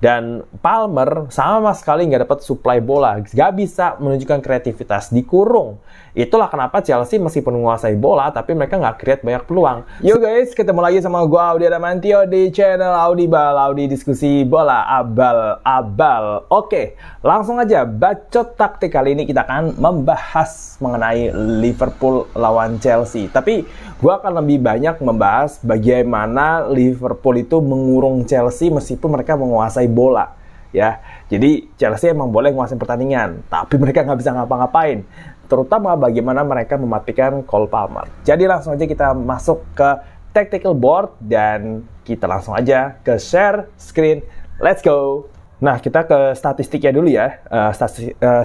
Dan Palmer sama sekali nggak dapat supply bola, nggak bisa menunjukkan kreativitas, dikurung. Itulah kenapa Chelsea meskipun menguasai bola, tapi mereka nggak create banyak peluang. Yo guys, ketemu lagi sama gue Audi Adamantio di channel Audibal, Audi diskusi bola abal-abal. Oke, langsung aja bacot taktik. Kali ini kita akan membahas mengenai Liverpool lawan Chelsea. Tapi gue akan lebih banyak membahas bagaimana Liverpool itu mengurung Chelsea meskipun mereka menguasai bola. Ya, jadi Chelsea emang boleh menguasai pertandingan, tapi mereka nggak bisa ngapa-ngapain. Terutama bagaimana mereka mematikan Cole Palmer. Jadi langsung aja kita masuk ke tactical board dan kita langsung aja ke share screen. Let's go! Nah, kita ke statistiknya dulu ya.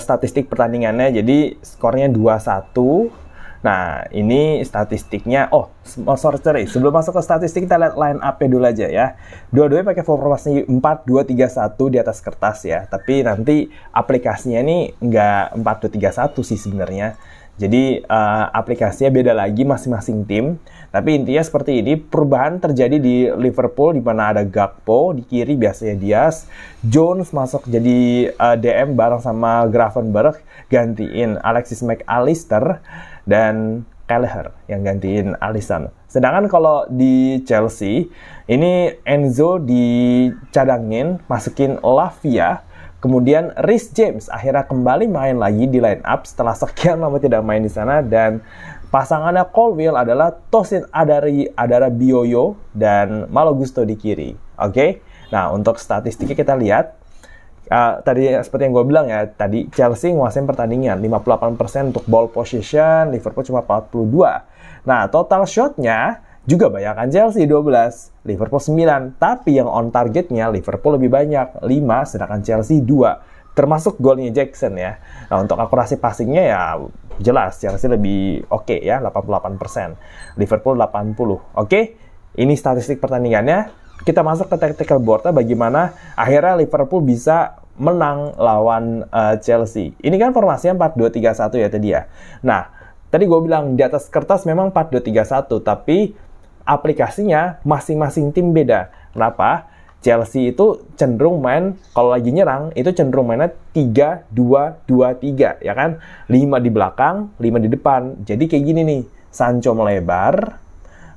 Statistik pertandingannya. Jadi skornya 2-1. Nah, ini statistiknya. Sorry. Sebelum masuk ke statistik, kita lihat line up-nya dulu aja ya. Dua-duanya pakai formasi 4-2-3-1 di atas kertas ya. Tapi nanti aplikasinya ini nggak 4-2-3-1 sih sebenarnya. Jadi aplikasinya beda lagi masing-masing tim. Tapi intinya seperti ini, perubahan terjadi di Liverpool di mana ada Gakpo, di kiri biasanya Diaz, Jones masuk jadi DM bareng sama Gravenberch, gantiin Alexis Mac Allister, dan Kelleher yang gantiin Alisson. Sedangkan kalau di Chelsea, ini Enzo dicadangin, masukin Lavia, kemudian Reece James akhirnya kembali main lagi di line up setelah sekian lama tidak main di sana, dan pasangannya Colwill adalah Tosin Adarabioyo dan Malo Gusto di kiri. Oke? Nah, untuk statistiknya kita lihat. Tadi seperti yang gue bilang ya, tadi Chelsea nguasain pertandingan 58% untuk ball possession, Liverpool cuma 42. Nah, total shotnya juga banyakkan Chelsea 12, Liverpool 9. Tapi yang on targetnya Liverpool lebih banyak 5, sedangkan Chelsea 2. Termasuk golnya Jackson ya. Nah, untuk akurasi passingnya ya jelas Chelsea lebih oke ya, 88%. Liverpool 80. Oke? Ini statistik pertandingannya. Kita masuk ke tactical board-nya bagaimana akhirnya Liverpool bisa menang lawan Chelsea. Ini kan formasinya 4-2-3-1 ya tadi ya. Nah, tadi gue bilang di atas kertas memang 4-2-3-1, tapi aplikasinya masing-masing tim beda. Kenapa? Chelsea itu cenderung main, kalau lagi nyerang, itu cenderung mainnya 3-2-2-3, ya kan? 5 di belakang, 5 di depan. Jadi kayak gini nih, Sancho melebar,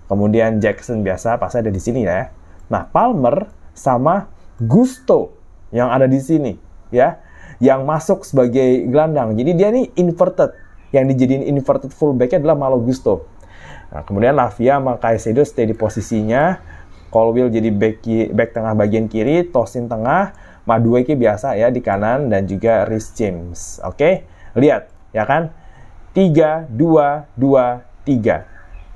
kemudian Jackson biasa pasti ada di sini ya. Nah, Palmer sama Gusto yang ada di sini, ya, yang masuk sebagai gelandang. Jadi dia nih inverted. Yang dijadiin inverted fullback-nya adalah Malo Gusto. Nah, kemudian Lavia sama Caicedo stay di posisinya. Colwill jadi back tengah bagian kiri, Tosin tengah, Madueke biasa ya di kanan, dan juga Reece James. Oke? Lihat, ya kan? 3-2-2-3.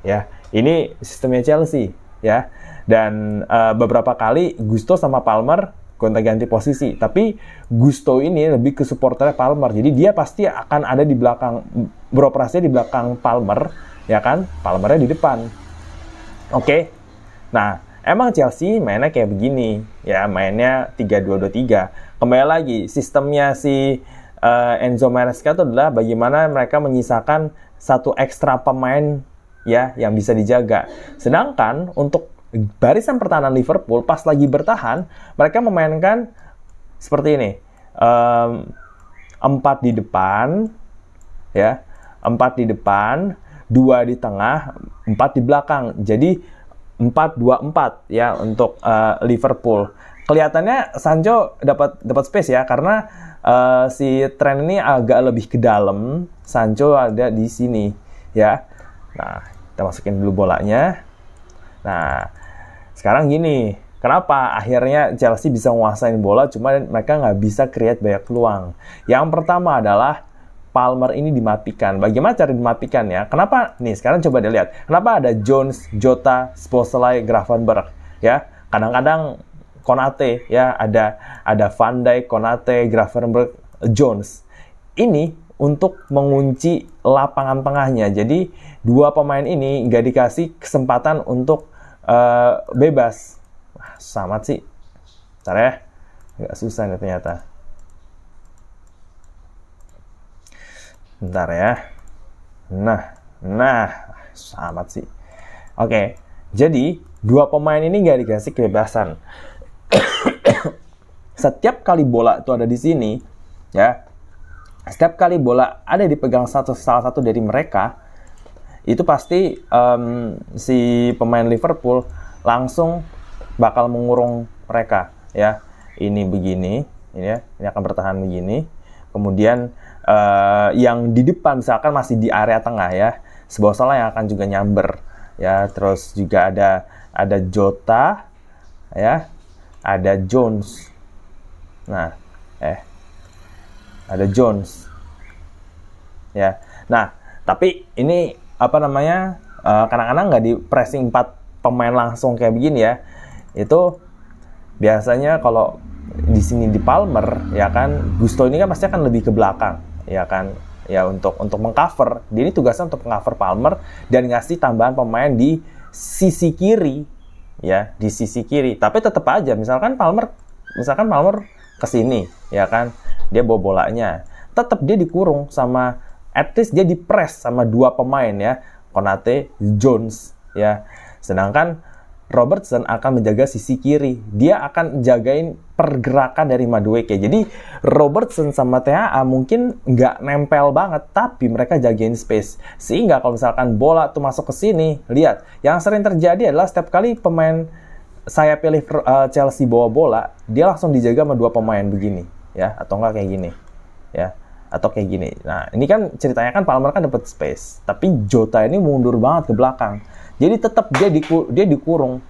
Ya, ini sistemnya Chelsea, ya. Dan beberapa kali Gusto sama Palmer gonta-ganti posisi, tapi Gusto ini lebih ke supporternya Palmer, jadi dia pasti akan ada di belakang, beroperasi di belakang Palmer, ya kan? Palmernya di depan. Oke? Nah, emang Chelsea mainnya kayak begini, ya, mainnya 3-2-2-3. Kembali lagi, sistemnya si Enzo Maresca itu adalah bagaimana mereka menyisakan satu ekstra pemain ya yang bisa dijaga. Sedangkan untuk barisan pertahanan Liverpool pas lagi bertahan, mereka memainkan seperti ini. 4 di depan, ya, 4 di depan, 2 di tengah, 4 di belakang. Jadi 4-2-4 ya untuk Liverpool. Kelihatannya Sancho dapat space ya, karena si Trent ini agak lebih ke dalam, Sancho ada di sini ya. Nah, kita masukin dulu bolanya. Nah, sekarang gini, kenapa akhirnya Chelsea bisa menguasain bola, cuma mereka nggak bisa create banyak peluang. Yang pertama adalah Palmer ini dimatikan. Bagaimana cara dimatikan ya? Kenapa? Nih, sekarang coba dilihat. Kenapa ada Jones, Jota, Szoboszlai, Gravenberch? Ya, kadang-kadang Konate, ya, ada Van Dijk, Konate, Gravenberch, Jones. Ini untuk mengunci lapangan tengahnya. Jadi, dua pemain ini nggak dikasih kesempatan untuk bebas. Sama sih. Bentar ya. Agak susah nih ternyata. Bentar ya. Nah, sama sih. Oke. Jadi, dua pemain ini nggak dikasih kebebasan. setiap kali bola itu ada di sini, ya, setiap kali bola ada dipegang salah satu dari mereka, itu pasti si pemain Liverpool langsung bakal mengurung mereka, ya. Ini begini, ini ya, ini akan bertahan begini. Kemudian yang di depan misalkan masih di area tengah, ya, sebuah salah yang akan juga nyamber, ya. Terus juga ada Jota, ya, ada Jones. Nah, ada Jones, ya. Nah, tapi ini apa namanya? Kadang-kadang nggak di pressing 4 pemain langsung kayak begini, ya. Itu biasanya kalau di sini di Palmer, ya kan, Gusto ini kan pasti akan lebih ke belakang, ya kan, ya, untuk mengcover. Dia ini tugasnya untuk mengcover Palmer dan ngasih tambahan pemain di sisi kiri, ya, di sisi kiri. Tapi tetap aja, misalkan Palmer ke sini, ya kan, dia bawa bolanya, tetap dia dikurung sama, at least dia di-press sama 2 pemain, ya, Konate, Jones, ya. Sedangkan Robertson akan menjaga sisi kiri. Dia akan jagain pergerakan dari Madueke. Jadi Robertson sama TAA mungkin nggak nempel banget, tapi mereka jagain space. Sehingga kalau misalkan bola tuh masuk ke sini, lihat, yang sering terjadi adalah setiap kali pemain saya pilih Chelsea bawa bola, dia langsung dijaga sama 2 pemain begini, ya, atau enggak kayak gini, ya, atau kayak gini. Nah, ini kan ceritanya kan Palmer kan dapat space, tapi Jota ini mundur banget ke belakang. Jadi tetap dia dikurung,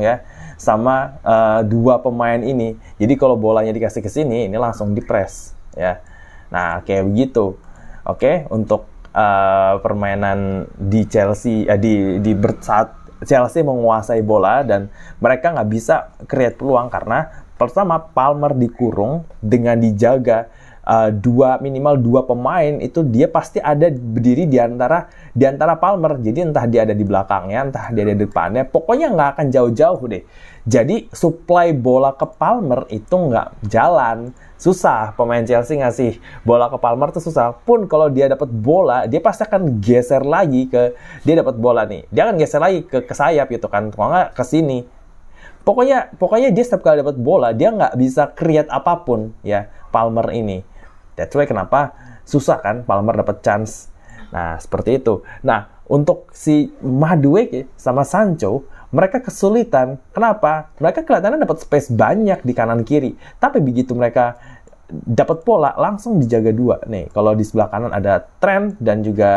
ya, sama 2 pemain ini. Jadi kalau bolanya dikasih ke sini, ini langsung di-press, ya. Nah, kayak begitu. Oke, untuk permainan di Chelsea, saat Chelsea menguasai bola dan mereka nggak bisa create peluang karena pertama Palmer dikurung dengan dijaga minimal 2 pemain, itu dia pasti ada berdiri di antara Palmer. Jadi entah dia ada di belakangnya, entah dia ada di depannya, pokoknya nggak akan jauh-jauh deh. Jadi supply bola ke Palmer itu nggak jalan. Susah pemain Chelsea ngasih bola ke Palmer tuh susah. Pun kalau dia dapat bola, dia pasti akan geser lagi dia dapat bola nih. Dia akan geser lagi ke sayap gitu kan. Kalau nggak ke sini. Pokoknya dia setiap kali dapat bola, dia nggak bisa create apapun, ya, Palmer ini. That's why kenapa susah kan Palmer dapat chance. Nah, seperti itu. Nah, untuk si Madueke sama Sancho, mereka kesulitan. Kenapa? Mereka kelihatannya dapat space banyak di kanan kiri. Tapi begitu mereka dapat bola, langsung dijaga 2. Nih, kalau di sebelah kanan ada Trent dan juga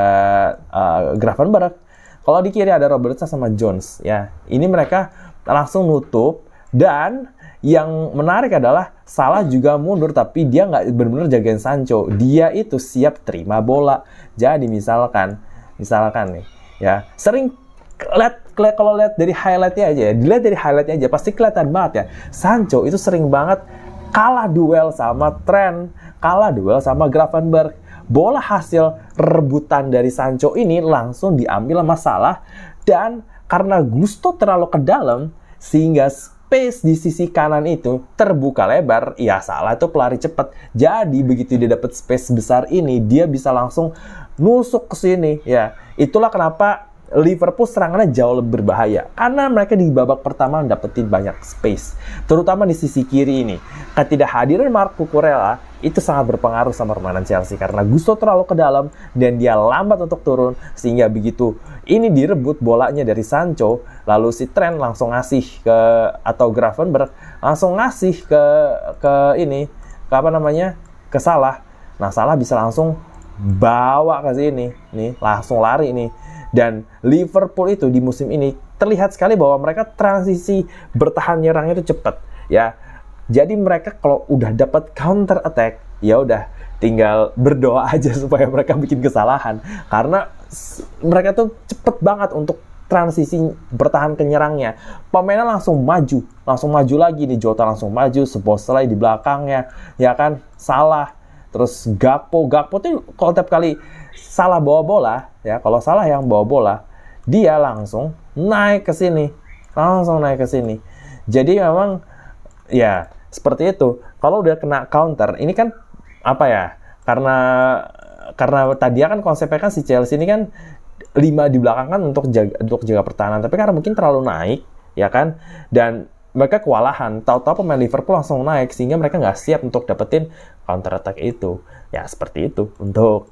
Gravenberch. Kalau di kiri ada Robertson sama Jones. Ya, ini mereka langsung nutup. Dan yang menarik adalah Salah juga mundur, tapi dia nggak benar-benar jagain Sancho. Dia itu siap terima bola. Jadi misalkan nih, ya, sering kalau lihat dari highlightnya aja, dilihat dari highlightnya aja pasti kelihatan banget ya. Sancho itu sering banget kalah duel sama Trent, kalah duel sama Gravenberch. Bola hasil rebutan dari Sancho ini langsung diambil sama Salah, dan karena Gusto terlalu ke dalam sehingga space di sisi kanan itu terbuka lebar, ya Salah itu pelari cepat. Jadi begitu dia dapat space besar ini, dia bisa langsung nusuk ke sini, ya. Itulah kenapa Liverpool serangannya jauh lebih berbahaya, karena mereka di babak pertama dapetin banyak space, terutama di sisi kiri ini. Ketidakhadiran Marco Cucurella itu sangat berpengaruh sama permainan Chelsea karena Gusto terlalu ke dalam dan dia lambat untuk turun, sehingga begitu ini direbut bolanya dari Sancho, lalu si Trent langsung ngasih atau Gravenberch langsung ngasih ke Salah. Nah, Salah bisa langsung bawa ke sini nih, langsung lari nih. Dan Liverpool itu di musim ini terlihat sekali bahwa mereka transisi bertahan nyerangnya itu cepat, ya. Jadi mereka kalau udah dapat counter attack, ya udah tinggal berdoa aja supaya mereka bikin kesalahan, karena mereka tuh cepet banget untuk transisi bertahan ke nyerangnya. Pemainnya langsung maju lagi nih. Jota langsung maju, Szoboszlai di belakangnya, ya kan, Salah. Terus Gakpo tuh kalau tiap kali Salah bawa bola, ya, kalau Salah yang bawa bola, dia langsung naik ke sini. Jadi memang ya seperti itu. Kalau udah kena counter, ini kan apa ya? Karena tadi kan konsepnya kan si Chelsea ini kan 5 di belakang kan untuk jaga pertahanan, tapi karena mungkin terlalu naik, ya kan, dan mereka kewalahan. Tahu-tahu pemain Liverpool langsung naik sehingga mereka nggak siap untuk dapetin counter attack itu. Ya seperti itu untuk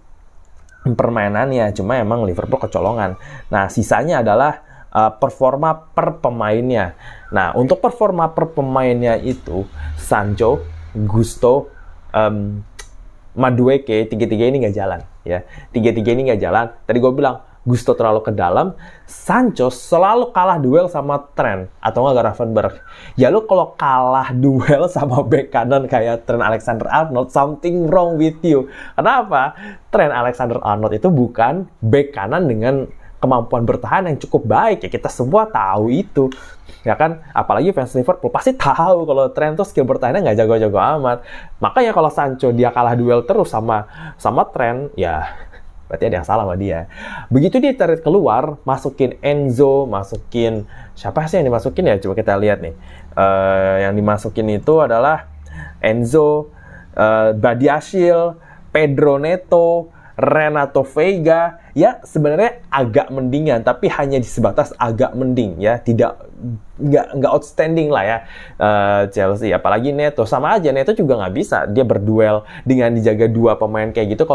permainannya. Cuma emang Liverpool kecolongan. Nah sisanya adalah performa per pemainnya. Nah untuk performa per pemainnya itu Sancho, Gusto, Madueke, tiga-tiga ini nggak jalan. Ya, tiga-tiga ini nggak jalan. Tadi gue bilang Gusto terlalu ke dalam, Sancho selalu kalah duel sama Trent atau nggak Gravenberch. Ya lu kalau kalah duel sama bek kanan kayak Trent Alexander-Arnold, something wrong with you. Kenapa? Trent Alexander-Arnold itu bukan bek kanan dengan kemampuan bertahan yang cukup baik, ya kita semua tahu itu, ya kan? Apalagi fans Liverpool pasti tahu kalau Trent tuh skill bertahannya nggak jago-jago amat. Makanya kalau Sancho dia kalah duel terus sama Trent, ya berarti ada yang salah sama dia. Begitu dia tarik keluar, masukin Enzo, masukin siapa sih yang dimasukin ya? Coba kita lihat nih. Yang dimasukin itu adalah Enzo, Badiashile, Pedro Neto, Renato Veiga, ya sebenarnya agak mendingan, tapi hanya di sebatas agak mending ya, nggak outstanding lah ya Chelsea. Apalagi Neto, sama aja Neto juga nggak bisa dia berduel dengan dijaga dua pemain kayak gitu.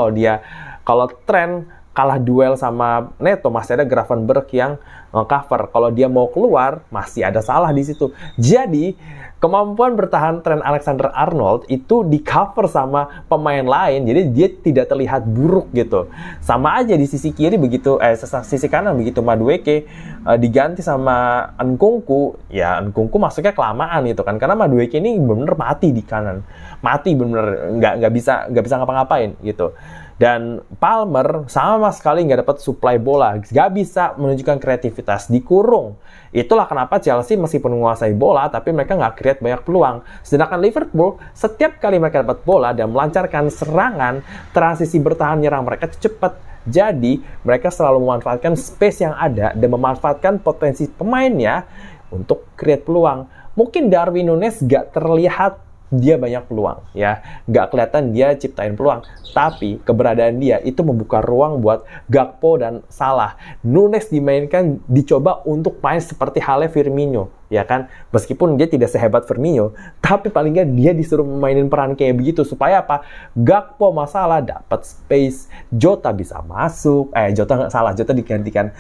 Kalau Trent kalah duel sama Neto masih ada Gravenberch yang cover. Kalau dia mau keluar masih ada salah di situ. Jadi kemampuan bertahan Trent Alexander-Arnold itu di cover sama pemain lain, jadi dia tidak terlihat buruk gitu. Sama aja di sisi kiri begitu, sisi kanan begitu Madueke diganti sama Nkunku, ya Nkunku masuknya kelamaan gitu kan, karena Madueke ini benar-benar mati di kanan, mati benar-benar nggak bisa ngapa-ngapain gitu. Dan Palmer sama sekali nggak dapat suplai bola, nggak bisa menunjukkan kreativitas, dikurung. Itulah kenapa Chelsea meskipun menguasai bola, tapi mereka nggak create banyak peluang. Sedangkan Liverpool, setiap kali mereka dapat bola dan melancarkan serangan, transisi bertahan nyerang mereka cepat. Jadi, mereka selalu memanfaatkan space yang ada dan memanfaatkan potensi pemainnya untuk create peluang. Mungkin Darwin Núñez nggak terlihat dia banyak peluang, ya nggak kelihatan dia ciptain peluang, tapi keberadaan dia itu membuka ruang buat Gakpo dan Salah. Núñez dimainkan, dicoba untuk main seperti halnya Firmino, ya kan, meskipun dia tidak sehebat Firmino, tapi paling nggak dia disuruh mainin peran kayak begitu supaya apa? Gakpo masalah dapat space, Jota bisa masuk, Jota digantikan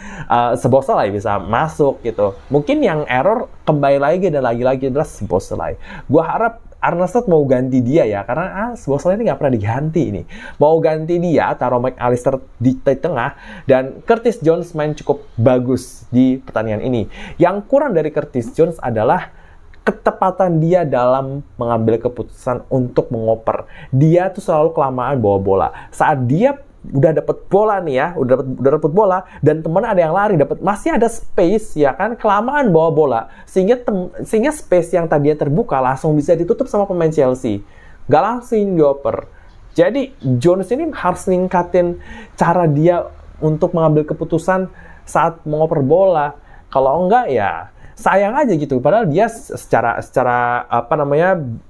Szoboszlai bisa masuk gitu. Mungkin yang error kembali lagi dan lagi-lagi adalah Szoboszlai. Gua harap Arne Slot mau ganti dia ya, karena Szoboszlai ini nggak pernah diganti ini. Mau ganti dia, taruh McAllister di tengah, dan Curtis Jones main cukup bagus di pertandingan ini. Yang kurang dari Curtis Jones adalah ketepatan dia dalam mengambil keputusan untuk mengoper. Dia tuh selalu kelamaan bawa bola. Saat dia udah dapat bola nih ya, udah dapat bola dan temen ada yang lari, masih ada space ya kan, kelamaan bawa bola sehingga space yang tadinya terbuka langsung bisa ditutup sama pemain Chelsea, nggak langsung dioper. Jadi Jones ini harus ningkatin cara dia untuk mengambil keputusan saat mengoper bola. Kalau enggak ya sayang aja gitu, padahal dia secara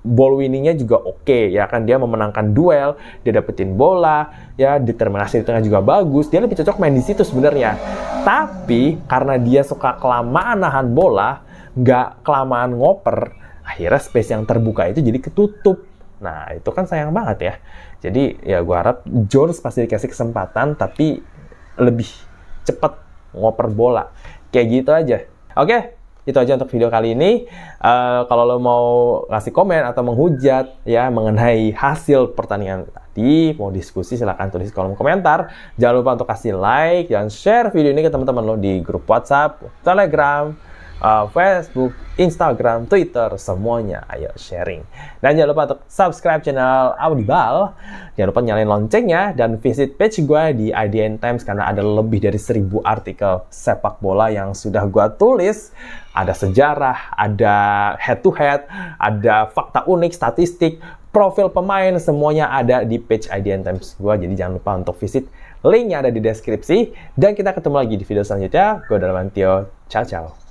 ball winningnya juga oke, ya kan, dia memenangkan duel, dia dapetin bola, ya determinasi di tengah juga bagus, dia lebih cocok main di situ sebenarnya. Tapi karena dia suka kelamaan nahan bola, nggak kelamaan ngoper, akhirnya space yang terbuka itu jadi ketutup. Nah itu kan sayang banget ya. Jadi ya gue harap Jones pasti dikasih kesempatan, tapi lebih cepat ngoper bola, kayak gitu aja. Oke. Itu aja untuk video kali ini. Kalau lo mau ngasih komen atau menghujat ya mengenai hasil pertandingan tadi, mau diskusi silahkan tulis di kolom komentar. Jangan lupa untuk kasih like dan share video ini ke teman-teman lo di grup WhatsApp, Telegram, Facebook, Instagram, Twitter, semuanya. Ayo sharing. Dan jangan lupa untuk subscribe channel Audible. Jangan lupa nyalain loncengnya dan visit page gue di IDN Times karena ada lebih dari 1000 artikel sepak bola yang sudah gue tulis. Ada sejarah, ada head to head, ada fakta unik, statistik, profil pemain, semuanya ada di page IDN Times gue. Jadi jangan lupa untuk visit, linknya ada di deskripsi. Dan kita ketemu lagi di video selanjutnya. Gue Darmantio, ciao ciao.